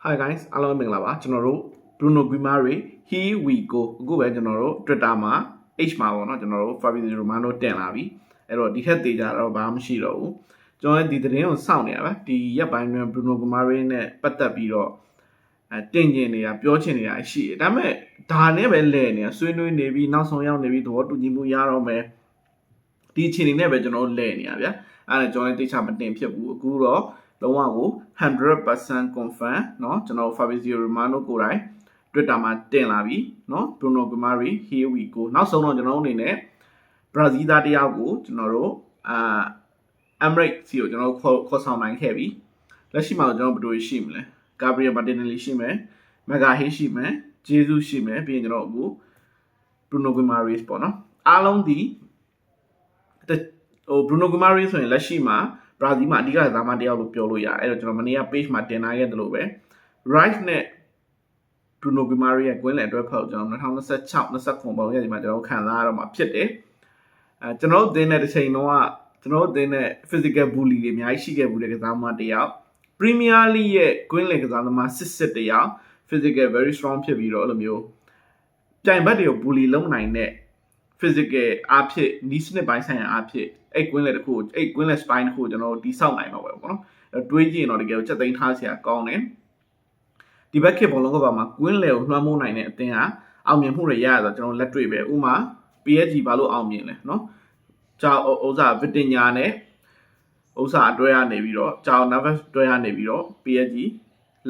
Hi guys အားလုံးမင်္ဂလာပါကျွန်တော်တို့ Bruno Guimaraes Here we go အခုပဲကျွန်တော်တို့ Twitter မှာ H မှာပေါ့နော်ကျွန်တော်တို့ Fabrizio Romano တင်လာပြီအဲ့တော့ဒီထက်သေးကြတော့ဘာမှမရှိတော့ဘူးကျွန်တော်ဒီသတင်းကိုစောင့်နေရပါဒီရက်ပိုင်းမှာ Bruno Guimaraes နဲ့ပတ်သက်ပြီးတော့တင်ကျင်နေတာပြောချင်နေတာရှိတယ်ဒါပေမဲ့ဒါနဲ့ပဲလဲနေတာဆွေးနွေးနေပြီးနောက်ဆုံးရောက်နေပြီးသဘောတူညီမှုရတော့မယ်ဒီအခြေအနေနဲ့ပဲကျွန်တော်တို့လဲနေတာဗျာအဲ့ဒါကျွန်တော်လည်းတိတ်ချမတင်ဖြစ်ဘူးအခုတော့လုံးဝကို 100% confirm เนาะကျွန်တော် Fabrizio Romano ကိုယ်တိုင် Twitter မှာတင်လာပြီเนาะ Bruno Guimaraes Here we go နောက်ဆုံးတော့ကျွန်တော်တို့အနေနဲ့ Brazil သားတယောက်ကိုကျွန်တော်တို့ Emirates စီကိုကျွန်တော်ခေါ်ဆောင်နိုင်ခဲ့ပြီလက်ရှိမှာကျွန်တော်ဘယ်လိုရှိမလဲ Gabriel Martinelli ရှိမယ် Magalhaes ရှိမယ် Jesus ရှိမယ်ပြီးရင်ကျွန်တော်အခု Bruno Guimaraes ပေါ့เนาะအားလုံးဒီBruno Guimaraes ဆိုရင်လက်ရှိမှာဘရာဇီးမှာအဓိကသားမတယောက်လို့ပြောလို့ရတယ်အဲ့တော့ကျွန်တော်မနေ့က page မှာတင်ထားခဲ့တယ်လို့ပဲ Rice နဲ့ Bruno Guimaraes ရဲ့ကွင်းလယ်အတွက်ဖောက်ကျွန်တော်2026 29ပေါင်းရက်ဒီမှာကျွန်တော်ခံစားရတော့မှာဖြစ်တယ်ကျွန်တော်တို့တင်းတဲ့တစ်ချိန်တော့ကျွန်တော်တို့တင်းတဲ့ physical bully တွေအများကြီးရှိခဲ့ဘူးတဲ့ကစားသမားတယောက် Premier League ရဲ့ကွင်းလယ်ကစားသမားစစ်တယောက် physical very strong ဖြစ်ပြီးတော့အဲ့လိုမျိုးပြိုင်ဘက်တွေကို bully လုပ်နိုင်တဲ့ physical အားဖြင့်နီးစနစ်ပိုင်းဆိုင်ရာအားဖြင့်အဲ့ကွင်းလေတစ်ခုအဲ့ကွင်းလေ spine တစ်ခုကျွန်တော်တို့တိဆောက်နိုင်တော့ပဲပေါ့နော်တွေးကြည့်ရင်တော့တကယ်ချက်သိမ်းထားစရာကောင်းတယ်ဒီဘက်ခေတ်ဘောလုံးကဘာမှာကွင်းလေကိုလွှမ်းမိုးနိုင်တဲ့အသင်းဟာအောင်မြင်မှုတွေရရဆိုတော့ကျွန်တော်လက်တွေ့ပဲဥမာ PSG ဘာလို့အောင်မြင်လဲနော်ဂျာဥစားဗစ်တင်ညာနဲ့ဥစားအတွဲရနေပြီးတော့ဂျာနာဗက်တွဲရနေပြီးတော့ PSG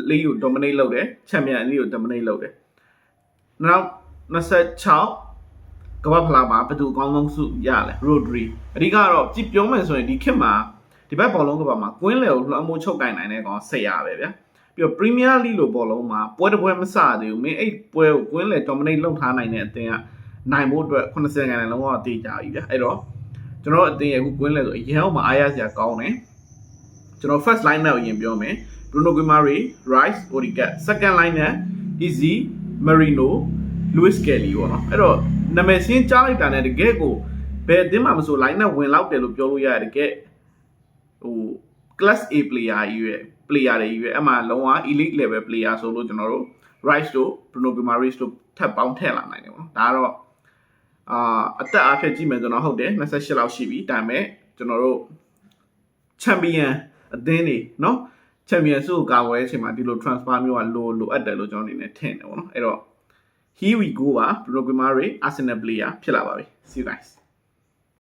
လိကို dominate လုပ်တယ်ချန်ပီယံလိကို dominate လုပ်တယ်နောက်26ကမ္ဘာဖလားမှာဘယ်သူအကောင်းဆုံးစုရလဲ Rodri အဓိကတော့ကြည့်ပြောမယ်ဆိုရင်ဒီခေတ်မှာဒီဘက်ဘောလုံးကမ္ဘာမှာကွင်းလယ်ကိုလွှမ်းမိုးချုပ်ကင်နိုင်တဲ့ကောင်ဆက်ရပဲဗျာပြီးတော့ Premier League လို့ဘောလုံးမှာပွဲတစ်ပွဲမစသေးဘူးမင်းအဲ့ပွဲကိုကွင်းလယ် dominate လုပ်ထားနိုင်တဲ့အသင်းကနိုင်ဖို့အတွက်80ခန်းလုံးဝတေးကြပြီဗျာအဲ့တော့ကျွန်တော်အသင်းရဲ့အခုကွင်းလယ်ဆိုအရင်ကအားရစရာကောင်းတယ်ကျွန်တော် first line နဲ့အရင်ပြောမယ် Bruno Guimaraes Rice Odegaard second line နဲ့ Izzy Merino Luis Kelly ပေါ့နော်အဲ့တော့နာမည်စင်းကြားလိုက်တာနဲ့တကယ်ကိုဘယ်အသင်းမှမဆို line နဲ့ဝင်လောက်တယ်လို့ပြောလို့ရတယ်တကယ်ဟို class A player ကြီးရဲ့ player တွေကြီးရဲ့အမှလုံးဝ elite level player ဆိုလို့ကျွန်တော်တို့ Rice တို့ Bruno Guimaraes တို့ထပ်ပေါင်းထည့်လာနိုင်တယ်ပေါ့နော်ဒါကတော့အသက်အားဖြင့်ကြည့်မယ်ဆိုတော့ဟုတ်တယ်28လောက်ရှိပြီဒါပေမဲ့ကျွန်တော်တို့ champion အသင်းတွေเนาะ champion စုကာဝယ်အချိန်မှာဒီလို transfer မျိုးကလိုအပ်တယ်လို့ကျွန်တော်အနေနဲ့ထင်တယ်ပေါ့နော်အဲ့တော့Here we go ပါ Bruno Guimaraes Arsenal player ဖြစ်လာပါပြီ See you guys